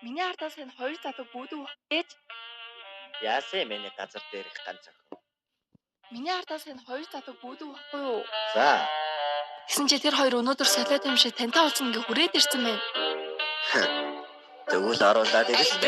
Миний ардаас энэ хоёр залуу бүүдүү ээж. Яасан миний газар дээр их ганц охин. Миний ардаас энэ хоёр залуу бүүдүү баггүй юу? За. Гэсэн чи тэр хоёр өнөөдөр солиод юм шиг тантай уулзна гэ хүрээд ирсэн байна. Тэгвэл оруулаад ирсэн.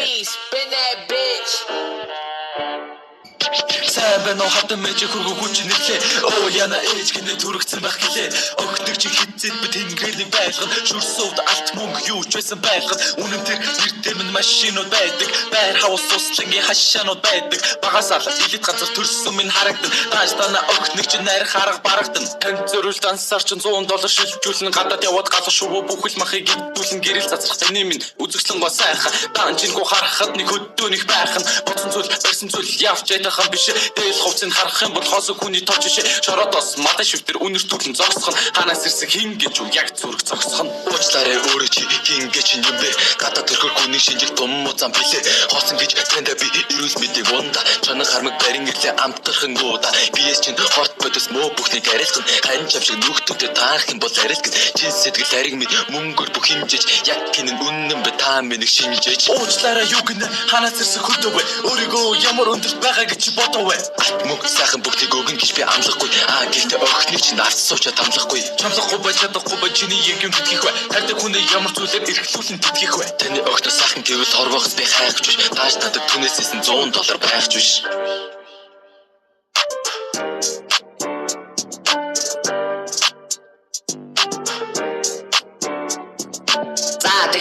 Сайн хатан мэж хөргөө хүч нэрлээ. Оо яна ээж гинэ түрэгцэн байх гэлээ. Огтөг чи хитцэд би тэнгэрийг байлган. Шүрсүүд алт мөнгө юу ч байсан байлган. Үнэн тэр нэртэй минь машинууд байдаг. Байр хавс суслангийн хашаанууд байдаг. Багасаа л илэт ганцар төрсөн минь харагдан. Тааш тана огтныг чи найр харах барагдан. Танд зөрүүл дансаар ч $100 шилжүүлэн гадаад яваад галах шувуу бүхэл махыг гидүүлэн гэрэл цацрах таны минь үзэгслэн гоо сайхан. Данжингүй харахад нэг хөдөөнийх байх нь. Боцсон зүйл барьсан зүйл явж ятахан биш. Дээл хувцсыг харах юм бол хосог хүний товч шээ. Шородос матай шивтэр үнэртүүлэн зогсох нь. Ханаас ирсэн хин гэж юу яг зүрх зогсох нь. Уучлаарай өөрөө чи хин гэж юм бэ. Гадаа төрхөр хүний шинжиг дум музан билээ. Хоосон гэж танд би эрүүл мэдээг унда. Чанаг хармаг барин ирлээ амтархан гоода. Биес чин хорт бодос мөө бүхнийг арилгах нь. Хань чам шиг нүхтүүдэд таах юм бол арилгах. Чин сэтгэл ариг мэд мөнгөөр бүх хэмжээж яг гинэн үнэн бэ та минийг шинжээж. Уучлаарай юу гинэ ханаас ирсэн хөдөө вэ. Өөрийгөө ямар өндөрт байгаа гэж бодов вэ. Мөнгө сайхан бүгдийг өгнө гэж би амлахгүй. Гэхдээ охиныг чинь арц суучаад амлахгүй. Чамлахгүй байж чадахгүй ба чиний яг юм тэтгэх вэ. Тардаг хүнээ ямар зүйлээр эрхлүүлэн тэтгэх вэ. Таны охиноо сайхан гэвэл хорвоохс би хайхч биш. Тааш надад түнээсээс $100 байхч биш.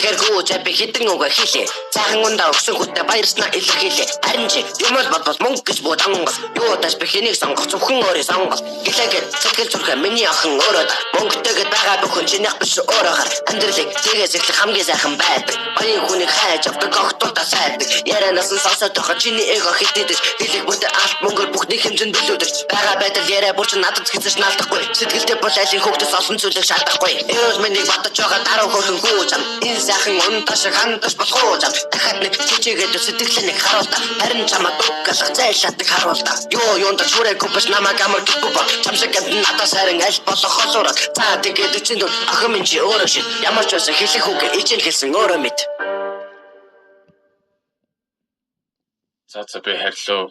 Тэгэхээр гүйж би хитэн үгээ хийлээ. Цаахан ундаа өгсөн хүтээ баярснаа илэрхийлээ. Харин чи юм бол бодвол мөнгө гэж бод ангас. Юу даш би хэнийг сонгох зөвхөн өөрийг сонгол. Гэлээгээд сэтгэл зүрхээ миний охин өөрөө да. Мөнгөтэйгээд байгаа бүхэн чинийх биш өөрөө хар. Амьдралыг тэгээс эхлэх хамгийн сайхан байдаг. Баян хүнийг хайж авдаг огтудаа сайдаг. Ярианаас нь сонсоод байгаа чиний эго хитээдэж. Хэлэх бүртээ алт мөнгөөр бүхний хэмжээнд төлөвлөж. Бага байдал яриа бүр чи надад хэзээ наалдахгүй. Сэтгэлдээ бол айлын хөвгтөс олон зүйлийг шаардахгүй. Эрүүл мэндийг бодож байгаа даруй хөрхөн гүйж ам. Сайхан унташ хандаж болох уу зам дахиад нэг чичээгээд сэтгэлээ нэг харуулта харин чамаа дуггалах зайлшаадаг харуулта юунд чүрээгүй биш намайг амар гэхгүй ба чамшиг надаас харин аль болох холуураад цаа тэгээд үчинд охин минь чи өөрөө шин ямар ч байсан хэлэх үгээр ичээл хэлсэн өөрөө мэд За би харьлуу